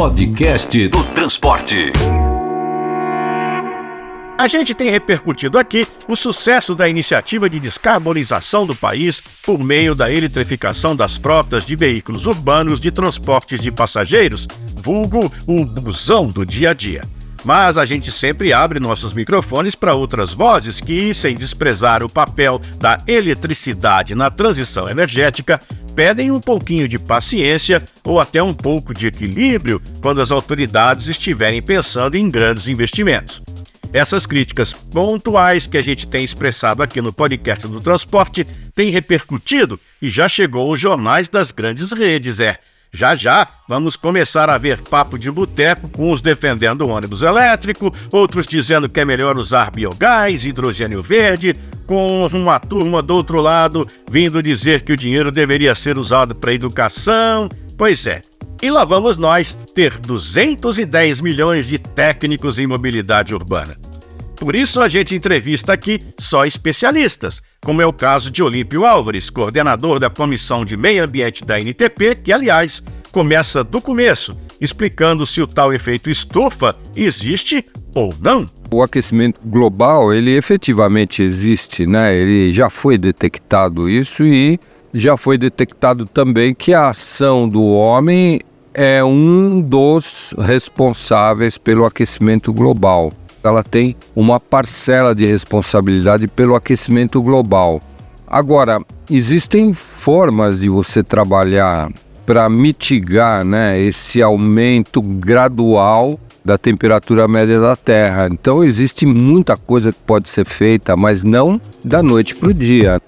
Podcast do Transporte. A gente tem repercutido aqui o sucesso da iniciativa de descarbonização do país por meio da eletrificação das frotas de veículos urbanos de transportes de passageiros, vulgo o busão do dia a dia. Mas a gente sempre abre nossos microfones para outras vozes que, sem desprezar o papel da eletricidade na transição energética, pedem um pouquinho de paciência ou até um pouco de equilíbrio quando as autoridades estiverem pensando em grandes investimentos. Essas críticas pontuais que a gente tem expressado aqui no podcast do transporte têm repercutido e já chegou aos jornais das grandes redes, Já vamos começar a ver papo de boteco, com uns defendendo o ônibus elétrico, outros dizendo que é melhor usar biogás, hidrogênio verde, com uma turma do outro lado vindo dizer que o dinheiro deveria ser usado para educação. Pois é. E lá vamos nós ter 210 milhões de técnicos em mobilidade urbana. Por isso a gente entrevista aqui só especialistas, como é o caso de Olímpio Álvares, coordenador da Comissão de Meio Ambiente da ANTP, que, aliás, começa do começo, explicando se o tal efeito estufa existe ou não. O aquecimento global, ele efetivamente existe, né? Ele já foi detectado isso e já foi detectado também que a ação do homem é um dos responsáveis pelo aquecimento global. Ela tem uma parcela de responsabilidade pelo aquecimento global. Agora, existem formas de você trabalhar para mitigar, né, esse aumento gradual da temperatura média da Terra. Então, existe muita coisa que pode ser feita, mas não da noite para o dia.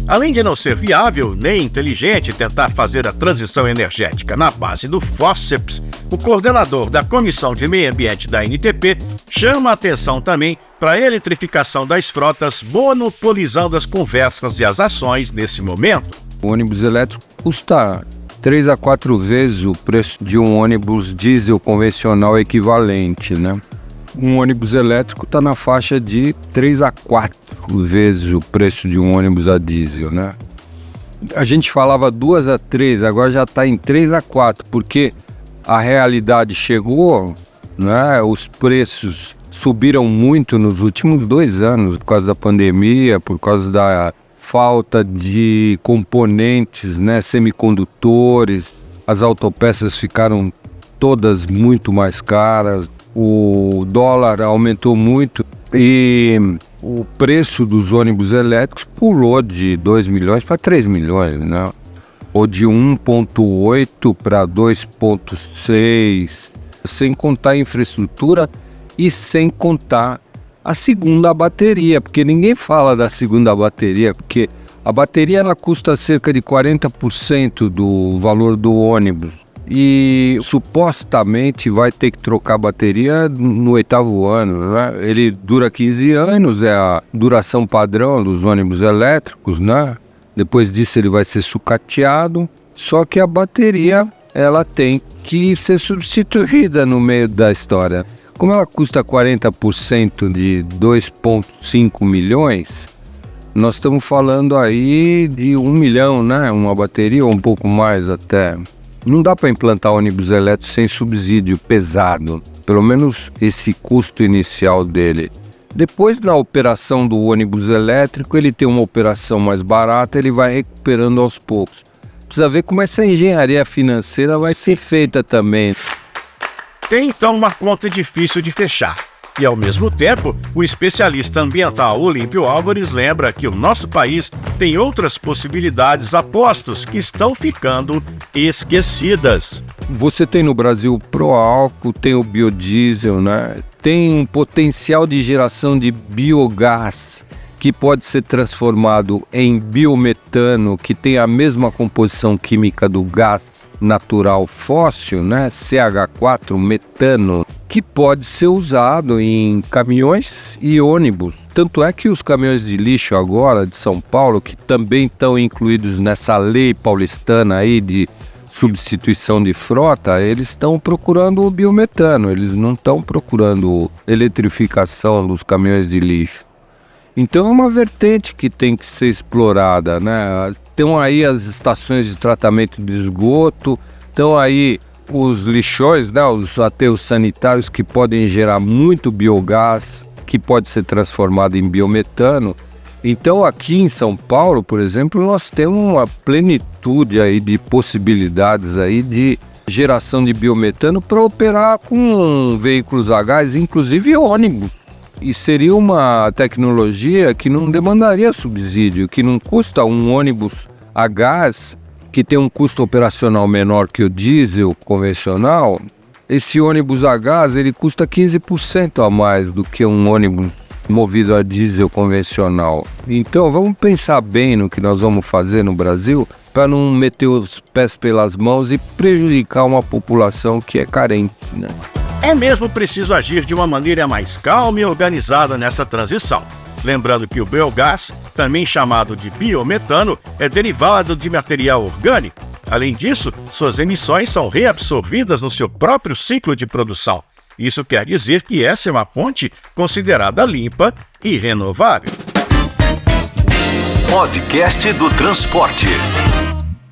Além de não ser viável nem inteligente tentar fazer a transição energética na base do fórceps, o coordenador da Comissão de Meio Ambiente da ANTP chama a atenção também para a eletrificação das frotas, monopolizando as conversas e as ações nesse momento. O ônibus elétrico custa 3 a 4 vezes o preço de um ônibus diesel convencional equivalente, né? Um ônibus elétrico está na faixa de 3 a 4 vezes o preço de um ônibus a diesel, né? A gente falava 2 a 3, agora já está em 3 a 4, porque a realidade chegou, né? Os preços subiram muito nos últimos 2 anos por causa da pandemia, por causa da falta de componentes, né? Semicondutores, as autopeças ficaram todas muito mais caras. O dólar aumentou muito e o preço dos ônibus elétricos pulou de 2 milhões para 3 milhões, né? Ou de 1,8 para 2,6, sem contar a infraestrutura e sem contar a segunda bateria, porque ninguém fala da segunda bateria, porque a bateria ela custa cerca de 40% do valor do ônibus. E supostamente vai ter que trocar a bateria no 8º ano, né? Ele dura 15 anos, é a duração padrão dos ônibus elétricos, né? Depois disso ele vai ser sucateado, só que a bateria ela tem que ser substituída no meio da história. Como ela custa 40% de 2,5 milhões, nós estamos falando aí de 1 milhão, né? Uma bateria ou um pouco mais até. Não dá para implantar ônibus elétrico sem subsídio pesado, pelo menos esse custo inicial dele. Depois, na operação do ônibus elétrico, ele tem uma operação mais barata, ele vai recuperando aos poucos. Precisa ver como essa engenharia financeira vai ser feita também. Tem então uma conta difícil de fechar. E, ao mesmo tempo, o especialista ambiental Olímpio Álvares lembra que o nosso país tem outras possibilidades a postos que estão ficando esquecidas. Você tem no Brasil o pró-álcool, tem o biodiesel, né? Tem um potencial de geração de biogás que pode ser transformado em biometano, que tem a mesma composição química do gás natural fóssil, né? CH4, metano, que pode ser usado em caminhões e ônibus. Tanto é que os caminhões de lixo agora de São Paulo, que também estão incluídos nessa lei paulistana aí de substituição de frota, eles estão procurando o biometano, eles não estão procurando eletrificação dos caminhões de lixo. Então é uma vertente que tem que ser explorada, né? Estão aí as estações de tratamento de esgoto, estão aí os lixões, né, os aterros sanitários que podem gerar muito biogás, que pode ser transformado em biometano. Então aqui em São Paulo, por exemplo, nós temos uma plenitude aí de possibilidades aí de geração de biometano para operar com veículos a gás, inclusive ônibus. E seria uma tecnologia que não demandaria subsídio, que não custa um ônibus a gás, que tem um custo operacional menor que o diesel convencional. Esse ônibus a gás ele custa 15% a mais do que um ônibus movido a diesel convencional. Então vamos pensar bem no que nós vamos fazer no Brasil para não meter os pés pelas mãos e prejudicar uma população que é carente, né? É mesmo preciso agir de uma maneira mais calma e organizada nessa transição. Lembrando que o biogás, também chamado de biometano, é derivado de material orgânico. Além disso, suas emissões são reabsorvidas no seu próprio ciclo de produção. Isso quer dizer que essa é uma fonte considerada limpa e renovável. Podcast do Transporte.